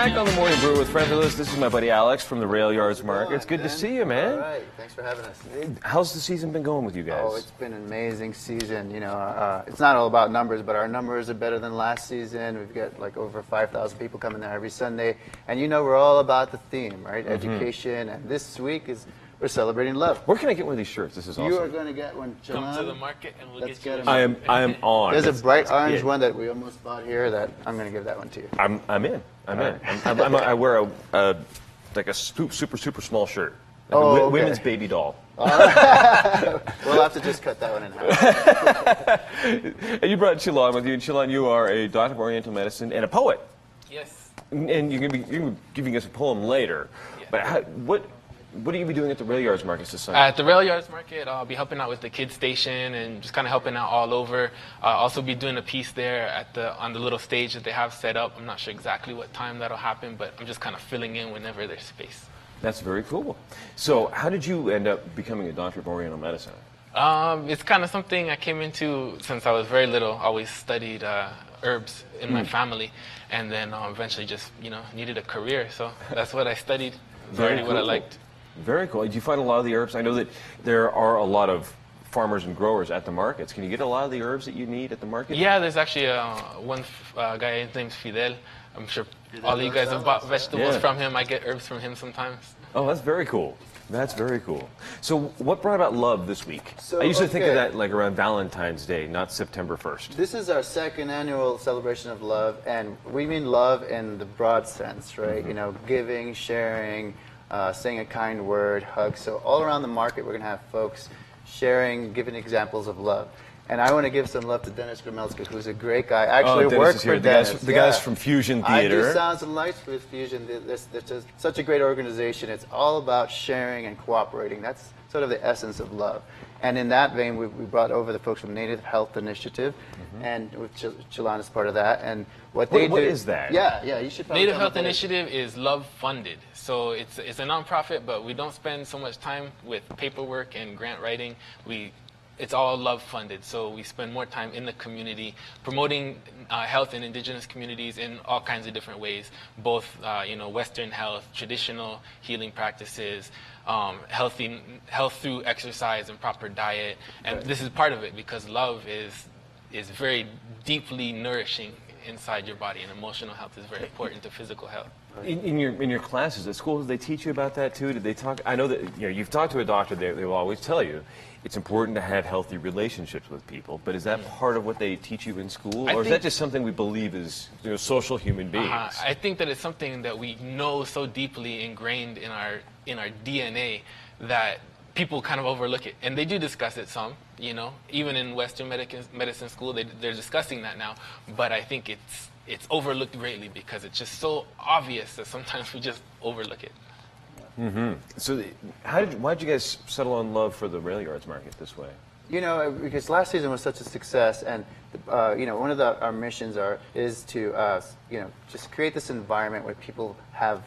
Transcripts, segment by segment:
back on the Morning Brew with Friendly List. This is my buddy Alex from the Rail Yards Market. It's good to see you, man. All right, thanks for having us. How's the season been going with you guys? Oh, it's been an amazing season. You know, it's not all about numbers, but our numbers are better than last season. We've got like over 5,000 people coming there every Sunday. And you know, we're all about the theme, right? Education. And this week we're celebrating love. Where can I get one of these shirts? This is awesome. You are going to get one, John. Come to the market and we'll get you I am on. There's a bright orange one that we almost bought here that I'm going to give that one to you. I'm in. I wear a super small shirt. Like a women's baby doll. We'll have to just cut that one in half. And you brought Chilan with you. And Chilan, you are a doctor of Oriental medicine and a poet. Yes. And you're going to be giving us a poem later. Yeah. But what are you be doing at the Rail Yards Market Society? At the Rail Yards Market, I'll be helping out with the kids station and just kind of helping out all over. I'll also be doing a piece there on the little stage that they have set up. I'm not sure exactly what time that'll happen, but I'm just kind of filling in whenever there's space. That's very cool. So how did you end up becoming a doctor of Oriental medicine? It's kind of something I came into since I was very little. I always studied herbs in my family, and then eventually just needed a career. So that's what I studied. It's already what I liked. Very cool. Did you find a lot of the herbs? I know that there are a lot of farmers and growers at the markets. Can you get a lot of the herbs that you need at the market? Yeah, there's actually one guy, his name's Fidel. I'm sure all of you guys have bought vegetables from him. I get herbs from him sometimes. Oh, that's very cool. That's very cool. So what brought about love this week? I usually think of that like around Valentine's Day, not September 1st. This is our second annual celebration of love, and we mean love in the broad sense, right? You know, giving, sharing, saying a kind word, hugs. So all around the market, we're going to have folks sharing, giving examples of love. And I want to give some love to Dennis Gromelska, who's a great guy. I actually work for Dennis. The guys from Fusion Theater. I do sounds and lights with Fusion. There's such a great organization. It's all about sharing and cooperating. That's sort of the essence of love. And in that vein, we brought over the folks from Native Health Initiative, and Chilan is part of that. And what they do. What is that? Yeah, you should probably Native Health Initiative is love funded. So it's a nonprofit, but we don't spend so much time with paperwork and grant writing. It's all love funded, so we spend more time in the community promoting health in indigenous communities in all kinds of different ways, both Western health, traditional healing practices, health through exercise and proper diet, and this is part of it because love is very deeply nourishing inside your body, and emotional health is very important to physical health. In your classes at school, did they teach you about that too? Did they talk? I know that you've talked to a doctor. They will always tell you it's important to have healthy relationships with people. But is that part of what they teach you in school, or is that just something we believe as social human beings? I think that it's something that we know so deeply ingrained in our DNA that people kind of overlook it, and they do discuss it some. Even in Western medicine school, they're discussing that now. But I think it's overlooked greatly because it's just so obvious that sometimes we just overlook it. So why did you guys settle on love for the Rail Yards Market this way? Because last season was such a success, and one of our missions is to just create this environment where people have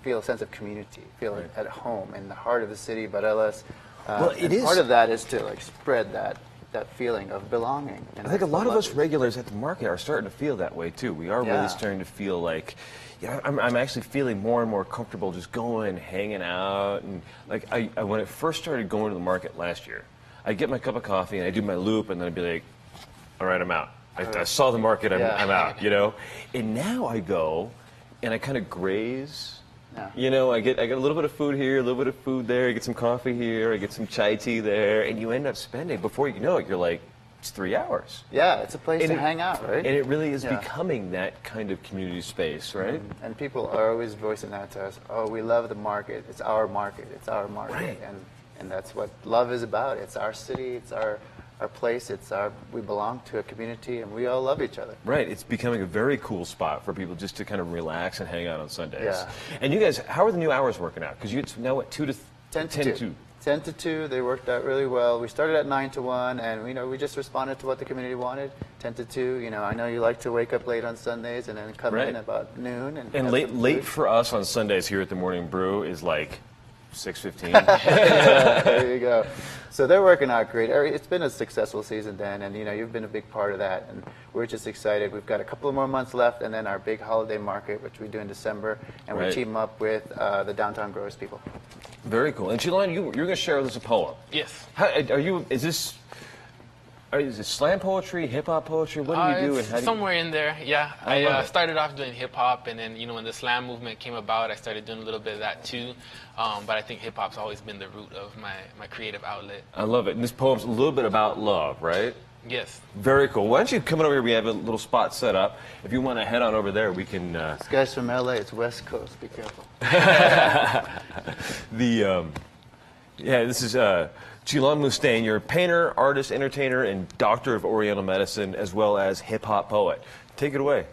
feel a sense of community, feel at home in the heart of the city, Barelas. Part of that is to spread that feeling of belonging. I think a lot of us regulars at the market are starting to feel that way too. We are really starting to feel like, I'm actually feeling more and more comfortable just going, hanging out, and when I first started going to the market last year, I'd get my cup of coffee and I'd do my loop, and then I'd be like, all right, I'm out. I saw the market, I'm out. And now I go and I kind of graze. I get a little bit of food here, a little bit of food there, I get some coffee here, I get some chai tea there, and you end up spending, before you know it, you're like, it's 3 hours. Yeah, it's a place to hang out, right? And it really is becoming that kind of community space, right? And people are always voicing that to us. Oh, we love the market. It's our market. It's our market. Right. And that's what love is about. It's our city. It's our place. We belong to a community, and we all love each other. Right. It's becoming a very cool spot for people just to kind of relax and hang out on Sundays. Yeah. And you guys, how are the new hours working out? Because it's now what, 2 to 10 to 2. 10 to 2, they worked out really well. We started at 9 to 1, and we just responded to what the community wanted. 10 to 2, I know you like to wake up late on Sundays and then come in about noon. And late for us on Sundays here at the Morning Brew is like 6:15. Yeah, there you go. So they're working out great. It's been a successful season, Dan, and you've been a big part of that. And we're just excited. We've got a couple of more months left, and then our big holiday market, which we do in December, and we team up with the Downtown Growers people. Very cool. And Chilan, you're going to share with us a poem. Yes. Is it slam poetry, hip hop poetry? What do you do? It's somewhere in there, yeah. I started off doing hip hop, and then when the slam movement came about, I started doing a little bit of that too. But I think hip hop's always been the root of my creative outlet. I love it. And this poem's a little bit about love, right? Yes. Very cool. Why don't you come on over here? We have a little spot set up. If you want to head on over there, we can. This guy's from LA. It's West Coast. Be careful. This is Chilan Mustaine. You're a painter, artist, entertainer, and doctor of Oriental medicine, as well as hip hop poet. Take it away.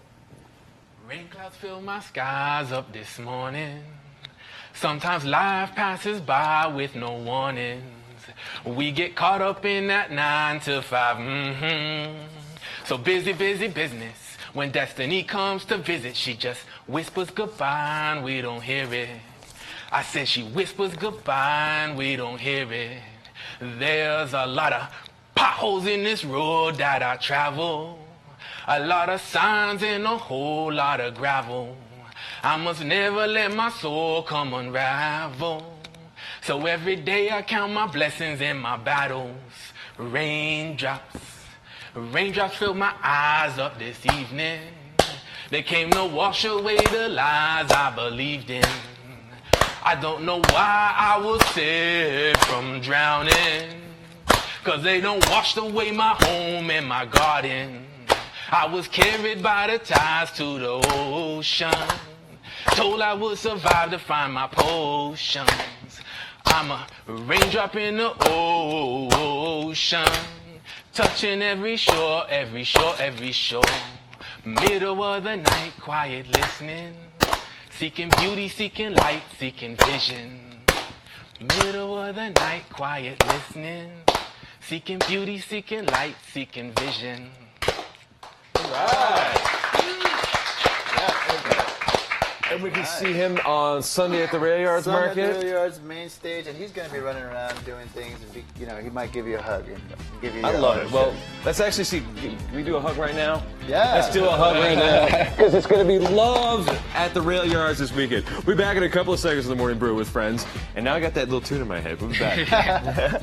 Rain clouds fill my skies up this morning. Sometimes life passes by with no warnings. We get caught up in that 9 to 5. So busy business. When destiny comes to visit, she just whispers goodbye and we don't hear it. I said she whispers goodbye and we don't hear it. There's a lot of potholes in this road that I travel. A lot of signs and a whole lot of gravel. I must never let my soul come unravel. So every day I count my blessings and my battles. Raindrops fill my eyes up this evening. They came to wash away the lies I believed in. I don't know why I was saved from drowning, 'cause they don't wash away my home and my garden. I was carried by the tides to the ocean, told I would survive to find my potions. I'm a raindrop in the ocean, touching every shore, every shore, every shore. Middle of the night, quiet listening, seeking beauty, seeking light, seeking vision. Middle of the night, quiet listening, seeking beauty, seeking light, seeking vision. All right. And we can see him on Sunday at the Rail Yards Market. At the Rail Yards main stage, and he's going to be running around doing things. And he might give you a hug. And give you I love it. Well, let's actually see. Can we do a hug right now? Yeah. Let's do a hug right now. Because it's going to be love at the Rail Yards this weekend. We'll be back in a couple of seconds of the Morning Brew with friends. And now I got that little tune in my head. We'll be back.